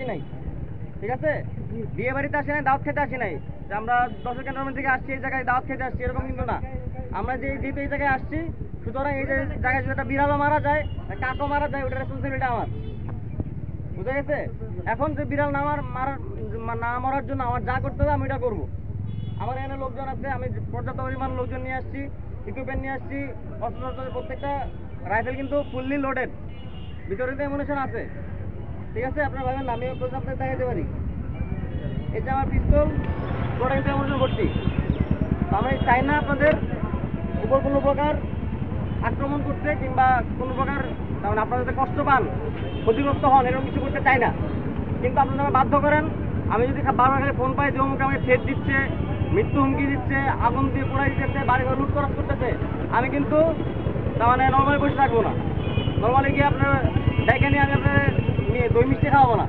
আসি নাই, ঠিক আছে? বিয়ে বাড়িতে আসি নাই, দাওয়াত খেতে আসি নাই যে আমরা 10 ক্যান্টনমেন্ট থেকে আসছি এই জায়গায় দাওয়াত খেতে আসছি, এরকম কিন্তু না। আমরা যেহেতু এই জায়গায় আসছি, সুতরাং এই জায়গায় যদি একটা বিড়ালও মারা যায়, কাকও মারা যায়, ওটা রেসপন্সিবিলিটি আমার, বুঝা গেছে? এখন যে বিড়াল না মরার জন্য আমার যা করতে হবে আমি এটা করবো। আমার এখানে লোকজন আছে, আমি পর্যাপ্ত পরিমাণ লোকজন নিয়ে আসছি, ইকুইপমেন্ট নিয়ে আসছি, অস্ত্র, প্রত্যেকটা রাইফেল কিন্তু ফুললি লোডেড, ভিতরে তো অ্যামুনিশন আছে, ঠিক আছে? আপনারা ভাবেন না আমি আপনাদের দেখাতে পারি, এই যে আমার পিস্তল পুরোটা কিন্তু অ্যামুনিশন ভর্তি। তো আমি চাই না আপনাদের উপর কোনো প্রকার আক্রমণ করতে কিংবা কোনো প্রকার মানে আপনারা যাতে কষ্ট পান, ক্ষতিগ্রস্ত হন, এরকম কিছু করতে চাই না। কিন্তু আপনারা বাধ্য করেন, আমি যদি বারবার খালি ফোন পাই যে অমুকে আমাকে ছেদ দিচ্ছে, মৃত্যু হুমকি দিচ্ছে, আগুন দিয়ে পোড়াই দিতেছে, বাড়ি ঘর লুট খরচ করতেছে, আমি কিন্তু তার মানে নর্মালি বসে থাকবো না। নর্মালি গিয়ে আপনার জায়গা নিয়ে আমি আপনার দই মিষ্টি খাওয়াবো না।